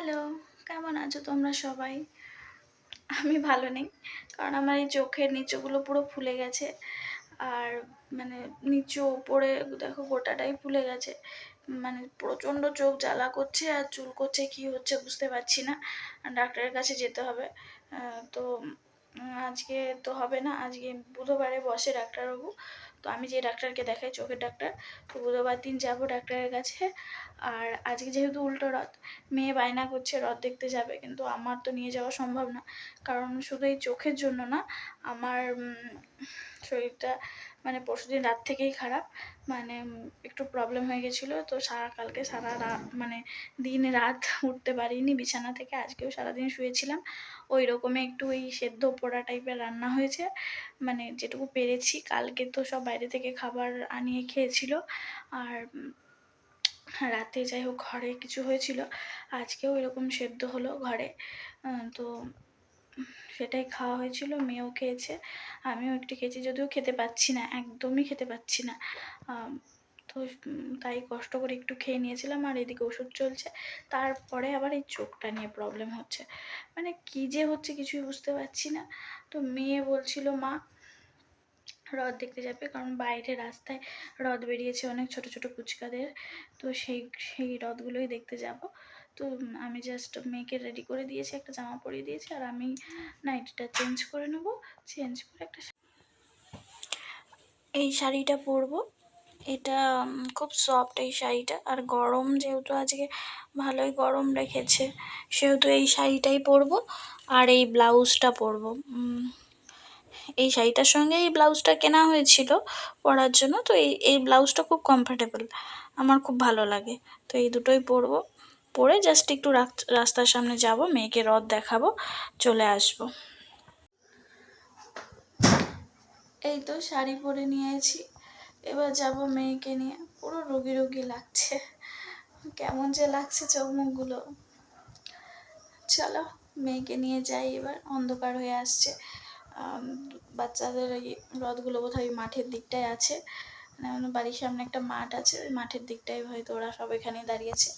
Hello, কেমন আছো তোমরা সবাই? আমি ভালো নেই। কারণ আমার এই চোখের নিচগুলো পুরো ফুলে গেছে। আর মানে নিচু ওপরে দেখো গোটাটাই ফুলে গেছে। মানে প্রচণ্ড চোখ জ্বালা করছে আর চুলকোচ্ছে, কী হচ্ছে বুঝতে পারছি না। ডাক্তারের কাছে যেতে হবে। তো আজকে তো হবে না, আজকে বুধবারে বসে ডাক্তারবাবু। তো আমি যে ডাক্তারকে দেখাই, চোখের ডাক্তার, তো বুধবার দিন যাবো ডাক্তারের কাছে। আর আজকে যেহেতু উল্টো রথ, মেয়ে বায়না করছে রথ দেখতে যাবে, কিন্তু আমার তো নিয়ে যাওয়া সম্ভব না। কারণ শুধু এই চোখের জন্য না, আমার শরীরটা মানে পরশুদিন রাত থেকেই খারাপ। মানে একটু প্রবলেম হয়ে গেছিলো, তো কালকে সারা রাত মানে দিন রাত উঠতে পারিনি বিছানা থেকে। আজকেও সারাদিন শুয়েছিলাম। ওই রকমই একটু ওই সেদ্ধ পোড়া টাইপের রান্না হয়েছে, মানে যেটুকু পেরেছি। কালকে তো সব বাইরে থেকে খাবার আনিয়ে খেয়েছিল। আর রাতে যাই হোক ঘরে কিছু হয়েছিল, আজকেও এরকম সেদ্ধ হলো ঘরে। তো সেটাই খাওয়া হয়েছিল, মেয়েও খেয়েছে, আমিও একটু খেয়েছি, যদিও খেতে পাচ্ছি না, একদমই খেতে পাচ্ছি না। তো তাই কষ্ট করে একটু খেয়ে নিয়েছিলাম। আর এদিকে ওষুধ চলছে, তারপরে আবার এই চোখটা নিয়ে প্রবলেম হচ্ছে। মানে কী যে হচ্ছে কিছুই বুঝতে পারছি না। তো মেয়ে বলছিল মা হ্রদ দেখতে যাবে, কারণ বাইরে রাস্তায় হ্রদ বেরিয়েছে অনেক ছোট ছোট পুচকাদের। তো সেই হ্রদগুলোই দেখতে যাব। তো আমি জাস্ট মেয়েকে রেডি করে দিয়েছি, একটা জামা পরিয়ে দিয়েছি, আর আমি নাইটিটা চেঞ্জ করে নেব। চেঞ্জ করে একটা এই শাড়িটা পরবো। এটা খুব সফট এই শাড়িটা, আর গরম যেহেতু আজকে ভালোই গরম রেখেছে, সেহেতু এই শাড়িটাই পরবো। আর এই ব্লাউজটা পরবো। এই শাড়িটার সঙ্গে এই ব্লাউজটা কেনা হয়েছিল পরার জন্য। তো এই ব্লাউজটা খুব কমফোর্টেবল, আমার খুব ভালো লাগে। তো এই দুটোই পরবো, পরে জাস্ট একটু রাস্তার সামনে যাব, মেয়েকে রথ দেখাবো, চলে আসবো। এই তো শাড়ি পরে নিয়েছি, এবার যাব মেয়েকে নিয়ে। পুরো রোগী রোগী লাগছে, কেমন যে লাগছে চোখ মুখগুলো। চলো মেয়েকে নিয়ে যাই, এবার অন্ধকার হয়ে আসছে। বাচ্চাদের এই রথগুলো বোধহয় মাঠের দিকটায় আছে, মানে বাড়ির সামনে একটা মাঠ আছে, ওই মাঠের দিকটায় হয়তো ওরা সব এখানেই দাঁড়িয়েছে,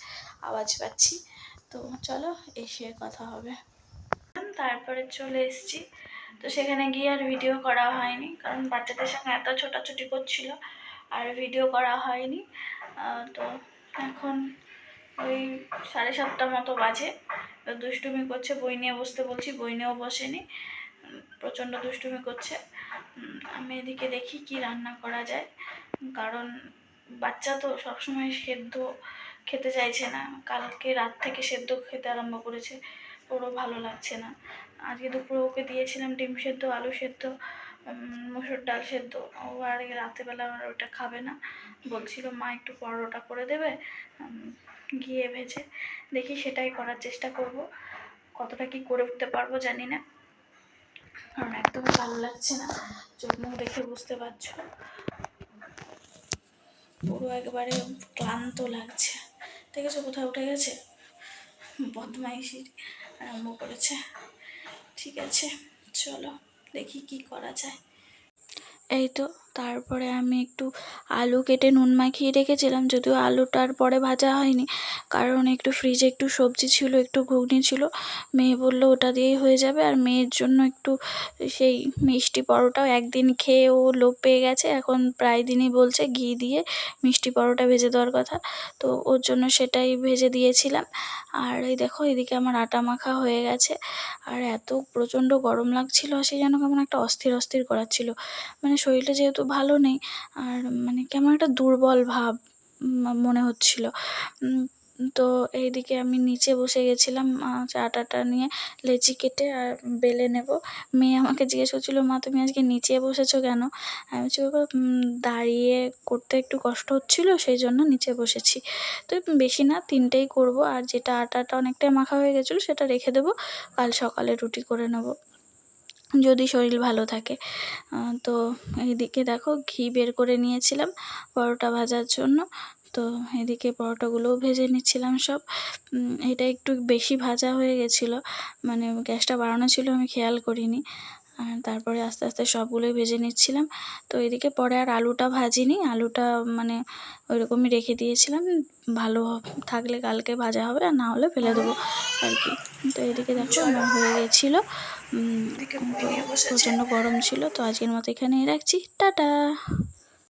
আওয়াজ পাচ্ছি। তো চলো এসে কথা হবে। তারপরে চলে এসেছি। তো সেখানে গিয়ে আর ভিডিও করা হয়নি, কারণ বাচ্চাদের সঙ্গে এত ছোটাছুটি করছিল, আর ভিডিও করা হয়নি। তো এখন ওই 7:30 মতো বাজে। দুষ্টুমি করছে, বই নিয়ে বসতে বলছি, বই নিয়েও বসেনি, প্রচণ্ড দুষ্টুমি করছে। আমি এদিকে দেখি কি রান্না করা যায়, কারণ বাচ্চা তো সবসময় সেদ্ধ খেতে চাইছে না। কালকে রাত থেকে সেদ্ধ খেতে আরম্ভ করেছে, ওরও ভালো লাগছে না। আজকে দুপুরে ওকে দিয়েছিলাম ডিম সেদ্ধ, আলু সেদ্ধ, মুসুর ডাল সেদ্ধ। ও আর রাতেবেলা আর ওটা খাবে না, বলছিল মা একটু পরোটা করে দেবে ঘিয়ে ভেজে। দেখি সেটাই করার চেষ্টা করব, কতটা কি করে উঠতে পারবো জানি না, কারণ একদমই ভালো লাগছে না। চোখ মুখ দেখে বুঝতে পারছো, পুরো একবারে ক্লান্ত লাগছে। দেখেছো কোথায় উঠে গেছে, বদমাইশি আরম্ভ করেছে। ঠিক আছে চলো দেখি কি করা যায়। এই তো তারপরে আমি একটু আলু কেটে নুন মাখিয়ে রেখেছিলাম, যদিও আলুটার পরে ভাজা হয়নি, কারণ একটু ফ্রিজে একটু সবজি ছিল, একটু ঘুগনি ছিল, মেয়ে বললো ওটা দিয়েই হয়ে যাবে। আর মেয়ের জন্য একটু সেই মিষ্টি পরোটাও একদিন খেয়ে ও লোভ পেয়ে গেছে, এখন প্রায় দিনই বলছে ঘি দিয়ে মিষ্টি পরোটা ভেজে দেওয়ার কথা। তো ওর জন্য সেটাই ভেজে দিয়েছিলাম। আর এই দেখো এদিকে আমার আটা মাখা হয়ে গেছে। আর এত প্রচণ্ড গরম লাগছিল, সে যেন কেমন একটা অস্থির অস্থির করাচ্ছিল। মানে শরীরটা যেহেতু ভালো নেই, আর মানে কেমন একটা দুর্বল ভাব মনে হচ্ছিল। তো এইদিকে আমি নিচে বসে গেছিলাম আটাটা নিয়ে লেচি কেটে আর বেলে নেব। মেয়ে আমাকে জিজ্ঞেস করছিলো মা তুমি আজকে নিচে বসেছো কেন? আমি বলছি বাবা দাঁড়িয়ে করতে একটু কষ্ট হচ্ছিলো, সেই জন্য নিচে বসেছি। তো বেশি না, 3টেই করব। আর যেটা আটাটা অনেকটাই মাখা হয়ে গেছিলো সেটা রেখে দেবো, কাল সকালে রুটি করে নেব যদি শরীর ভালো থাকে। তো এইদিকে দেখো ঘি বের করে নিয়েছিলাম পরোটা ভাজার জন্য। তো এদিকে পরোটাগুলোও ভেজে নিচ্ছিলাম সব। এটা একটু বেশি ভাজা হয়ে গেছিলো, মানে গ্যাসটা বাড়ানো ছিল, আমি খেয়াল করিনি। আর তারপরে আস্তে আস্তে সবগুলোই ভেজে নিচ্ছিলাম। তো এদিকে পরে আর আলুটা ভাজিনি, আলুটা মানে ওইরকমই রেখে দিয়েছিলাম, ভালো থাকলে কালকে ভাজা হবে, আর না হলে ফেলে দেবো। আর কি। তো এদিকে দেখো আমার হয়ে গেছিলো, তো প্রচণ্ড গরম ছিল। তো আজকের মতো এখানেই রাখছি, টাটা।